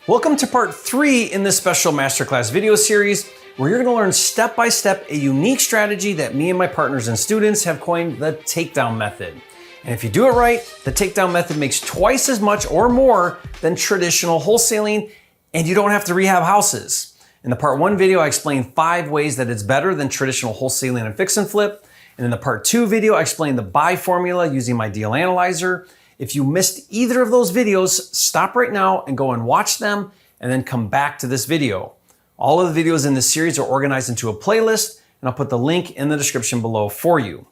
Welcome to part 3 in this special masterclass video series where you're going to learn step by step a unique strategy that me and my partners and students have coined the takedown method. And if you do it right, the takedown method makes twice as much or more than traditional wholesaling, and you don't have to rehab houses. In the part 1 video, I explained 5 ways that it's better than traditional wholesaling and fix and flip. And in the part 2 video, I explained the buy formula using my deal analyzer. If you missed either of those videos, stop right now and go and watch them and then come back to this video. All of the videos in this series are organized into a playlist, and I'll put the link in the description below for you.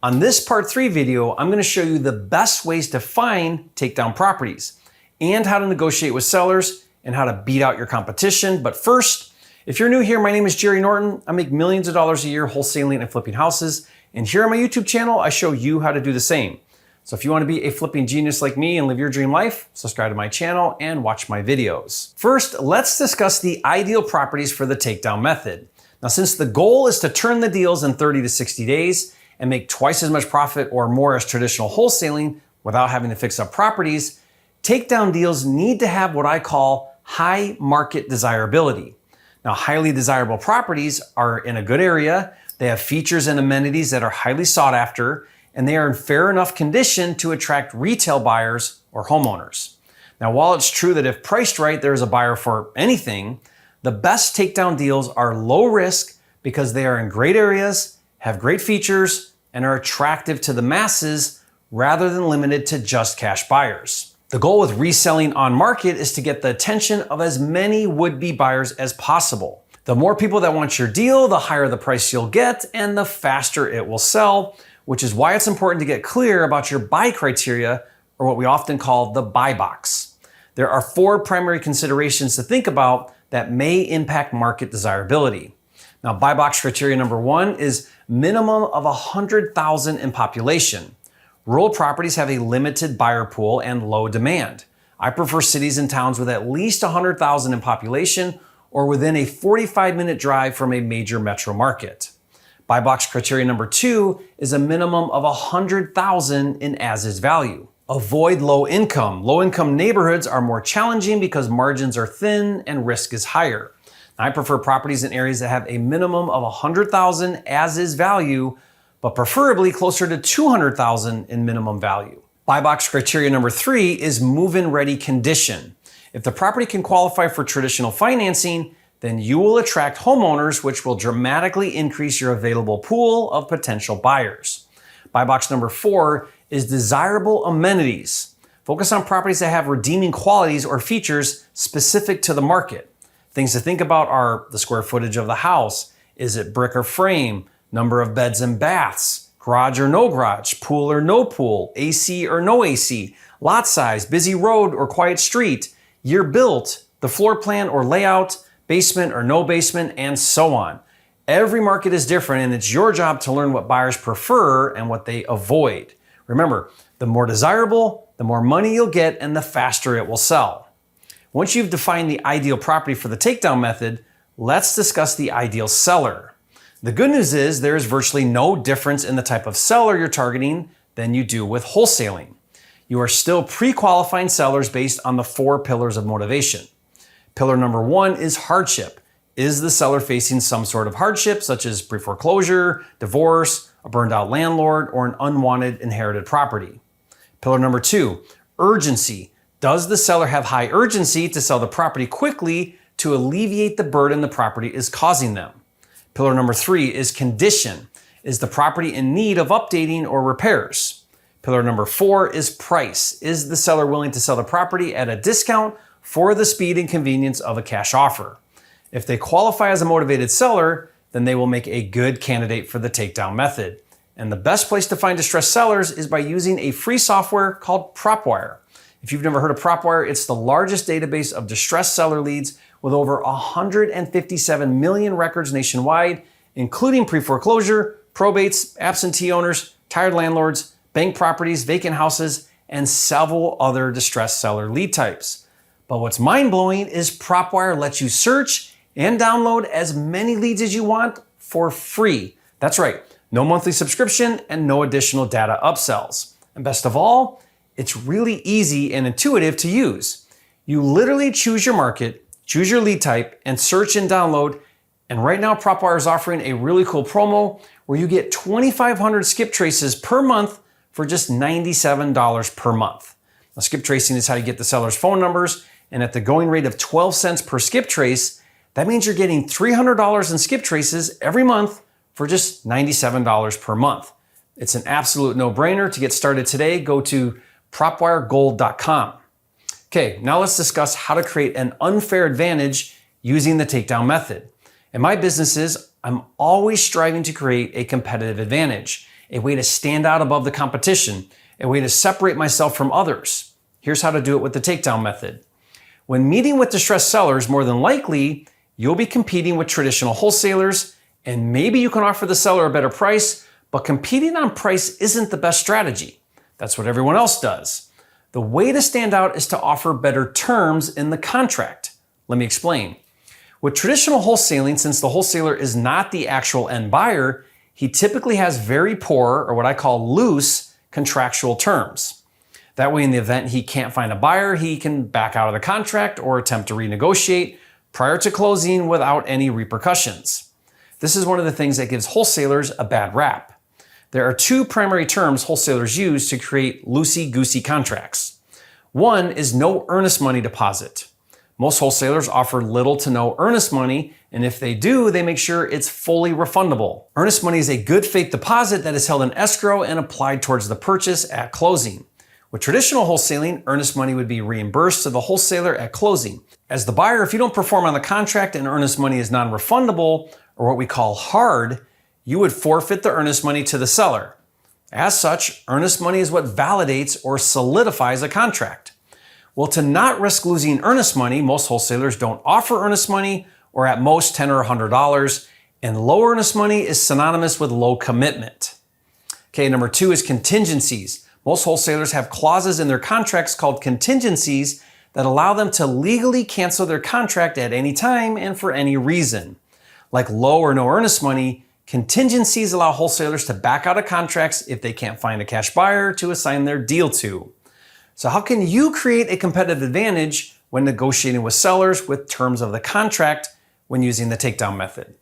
On this part 3 video, I'm going to show you the best ways to find takedown properties and how to negotiate with sellers and how to beat out your competition. But first, if you're new here, my name is Jerry Norton. I make millions of dollars a year wholesaling and flipping houses. And here on my YouTube channel, I show you how to do the same. So if you want to be a flipping genius like me and live your dream life, subscribe to my channel and watch my videos. First, let's discuss the ideal properties for the takedown method. Now, since the goal is to turn the deals in 30 to 60 days and make twice as much profit or more as traditional wholesaling without having to fix up properties, takedown deals need to have what I call high market desirability. Now, highly desirable properties are in a good area, they have features and amenities that are highly sought after, and they are in fair enough condition to attract retail buyers or homeowners. Now, while it's true that if priced right, there's a buyer for anything, the best takedown deals are low risk because they are in great areas, have great features, and are attractive to the masses rather than limited to just cash buyers. The goal with reselling on market is to get the attention of as many would-be buyers as possible. The more people that want your deal, the higher the price you'll get and the faster it will sell, which is why it's important to get clear about your buy criteria, or what we often call the buy box. There are 4 primary considerations to think about that may impact market desirability. Now, buy box criteria number 1 is minimum of 100,000 in population. Rural properties have a limited buyer pool and low demand. I prefer cities and towns with at least 100,000 in population or within a 45-minute drive from a major metro market. Buy box criteria number 2 is a minimum of 100,000 in as-is value. Avoid low income. Low income neighborhoods are more challenging because margins are thin and risk is higher. I prefer properties in areas that have a minimum of 100,000 as-is value, but preferably closer to 200,000 in minimum value. Buy box criteria number 3 is move-in ready condition. If the property can qualify for traditional financing, then you will attract homeowners, which will dramatically increase your available pool of potential buyers. Buy box number 4 is desirable amenities. Focus on properties that have redeeming qualities or features specific to the market. Things to think about are the square footage of the house. Is it brick or frame? Number of beds and baths? Garage or no garage? Pool or no pool? AC or no AC? Lot size? Busy road or quiet street? Year built? The floor plan or layout? Basement or no basement, and so on. Every market is different, and it's your job to learn what buyers prefer and what they avoid. Remember, the more desirable, the more money you'll get and the faster it will sell. Once you've defined the ideal property for the takedown method, let's discuss the ideal seller. The good news is there is virtually no difference in the type of seller you're targeting than you do with wholesaling. You are still pre-qualifying sellers based on the 4 pillars of motivation. Pillar number 1 is hardship. Is the seller facing some sort of hardship, such as pre-foreclosure, divorce, a burned out landlord, or an unwanted inherited property? Pillar number 2, urgency. Does the seller have high urgency to sell the property quickly to alleviate the burden the property is causing them? Pillar number 3 is condition. Is the property in need of updating or repairs? Pillar number 4 is price. Is the seller willing to sell the property at a discount for the speed and convenience of a cash offer? If they qualify as a motivated seller, then they will make a good candidate for the takedown method. And the best place to find distressed sellers is by using a free software called Propwire. If you've never heard of Propwire, it's the largest database of distressed seller leads with over 157 million records nationwide, including pre-foreclosure, probates, absentee owners, tired landlords, bank properties, vacant houses, and several other distressed seller lead types. But what's mind-blowing is Propwire lets you search and download as many leads as you want for free. That's right, no monthly subscription and no additional data upsells. And best of all, it's really easy and intuitive to use. You literally choose your market, choose your lead type, and search and download. And right now, Propwire is offering a really cool promo where you get 2,500 skip traces per month for just $97 per month. Now, skip tracing is how you get the seller's phone numbers, and at the going rate of 12 cents per skip trace, that means you're getting $300 in skip traces every month for just $97 per month. It's an absolute no-brainer. To get started today, go to propwiregold.com. Okay, now let's discuss how to create an unfair advantage using the takedown method. In my businesses, I'm always striving to create a competitive advantage, a way to stand out above the competition, a way to separate myself from others. Here's how to do it with the takedown method. When meeting with distressed sellers, more than likely, you'll be competing with traditional wholesalers, and maybe you can offer the seller a better price, but competing on price isn't the best strategy. That's what everyone else does. The way to stand out is to offer better terms in the contract. Let me explain. With traditional wholesaling, since the wholesaler is not the actual end buyer, he typically has very poor, or what I call loose, contractual terms. That way, in the event he can't find a buyer, he can back out of the contract or attempt to renegotiate prior to closing without any repercussions. This is one of the things that gives wholesalers a bad rap. There are two primary terms wholesalers use to create loosey-goosey contracts. One is no earnest money deposit. Most wholesalers offer little to no earnest money, and if they do, they make sure it's fully refundable. Earnest money is a good faith deposit that is held in escrow and applied towards the purchase at closing. With traditional wholesaling, earnest money would be reimbursed to the wholesaler at closing. As the buyer, if you don't perform on the contract and earnest money is non-refundable, or what we call hard, you would forfeit the earnest money to the seller. As such, earnest money is what validates or solidifies a contract. Well, to not risk losing earnest money, most wholesalers don't offer earnest money, or at most $10 or $100, and low earnest money is synonymous with low commitment. Okay, number two is contingencies. Most wholesalers have clauses in their contracts called contingencies that allow them to legally cancel their contract at any time and for any reason. Like low or no earnest money, contingencies allow wholesalers to back out of contracts if they can't find a cash buyer to assign their deal to. So how can you create a competitive advantage when negotiating with sellers with terms of the contract when using the takedown method?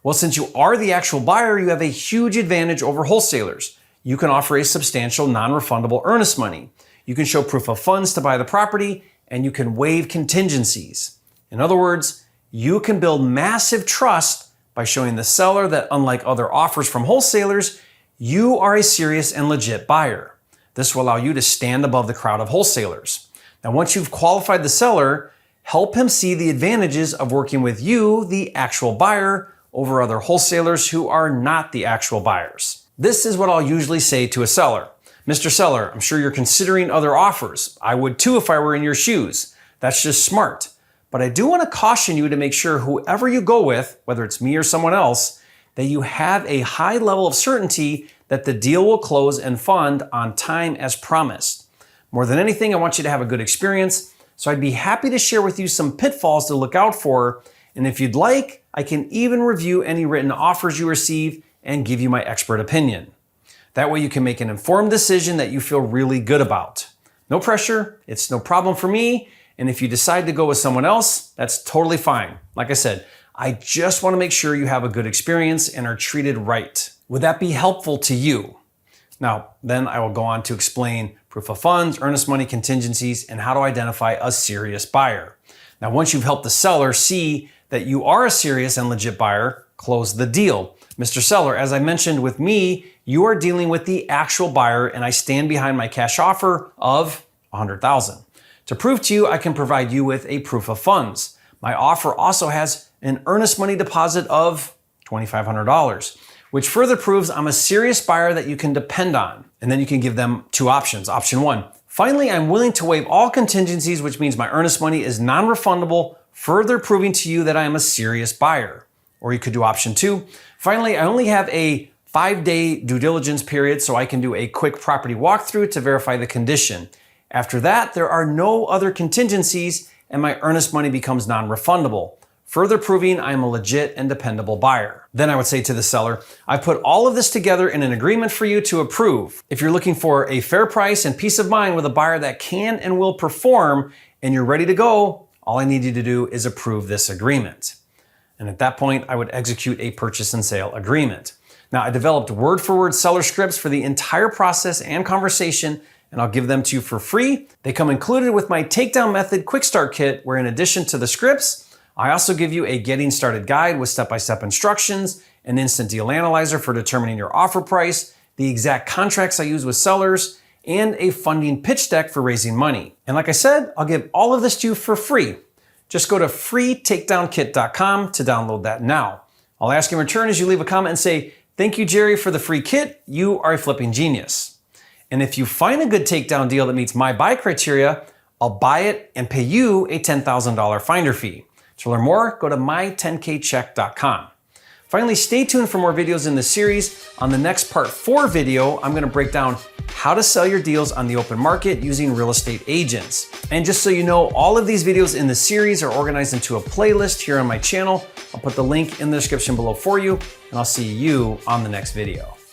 Well, since you are the actual buyer, you have a huge advantage over wholesalers. You can offer a substantial non-refundable earnest money. You can show proof of funds to buy the property, and you can waive contingencies. In other words, you can build massive trust by showing the seller that unlike other offers from wholesalers, you are a serious and legit buyer. This will allow you to stand above the crowd of wholesalers. Now, once you've qualified the seller, help him see the advantages of working with you, the actual buyer, over other wholesalers who are not the actual buyers. This is what I'll usually say to a seller. Mr. Seller, I'm sure you're considering other offers. I would too if I were in your shoes. That's just smart. But I do want to caution you to make sure whoever you go with, whether it's me or someone else, that you have a high level of certainty that the deal will close and fund on time as promised. More than anything, I want you to have a good experience, so I'd be happy to share with you some pitfalls to look out for, and if you'd like, I can even review any written offers you receive and give you my expert opinion. That way you can make an informed decision that you feel really good about. No pressure, it's no problem for me, and if you decide to go with someone else, that's totally fine. Like I said, I just want to make sure you have a good experience and are treated right. Would that be helpful to you? Now, then I will go on to explain proof of funds, earnest money contingencies, and how to identify a serious buyer. Now, once you've helped the seller see that you are a serious and legit buyer, close the deal. Mr. Seller, as I mentioned with me, you are dealing with the actual buyer, and I stand behind my cash offer of $100,000. To prove to you, I can provide you with a proof of funds. My offer also has an earnest money deposit of $2,500, which further proves I'm a serious buyer that you can depend on. And then you can give them two options. Option one, finally, I'm willing to waive all contingencies, which means my earnest money is non-refundable, further proving to you that I am a serious buyer. Or you could do option two, finally, I only have a 5-day due diligence period, so I can do a quick property walkthrough to verify the condition. After that, there are no other contingencies and my earnest money becomes non-refundable, further proving I'm a legit and dependable buyer. Then I would say to the seller, I've put all of this together in an agreement for you to approve. If you're looking for a fair price and peace of mind with a buyer that can and will perform and you're ready to go, all I need you to do is approve this agreement. And at that point, I would execute a purchase and sale agreement. Now, I developed word-for-word seller scripts for the entire process and conversation, and I'll give them to you for free. They come included with my Takedown Method Quickstart Kit, where in addition to the scripts, I also give you a getting started guide with step-by-step instructions, an instant deal analyzer for determining your offer price, the exact contracts I use with sellers, and a funding pitch deck for raising money. And like I said, I'll give all of this to you for free. Just go to freetakedownkit.com to download that now. I'll ask in return as you leave a comment and say, "Thank you, Jerry, for the free kit. You are a flipping genius." And if you find a good takedown deal that meets my buy criteria, I'll buy it and pay you a $10,000 finder fee. To learn more, go to my10kcheck.com. Finally, stay tuned for more videos in this series. On the next part 4 video, I'm gonna break down how to sell your deals on the open market using real estate agents. And just so you know, all of these videos in the series are organized into a playlist here on my channel. I'll put the link in the description below for you, and I'll see you on the next video.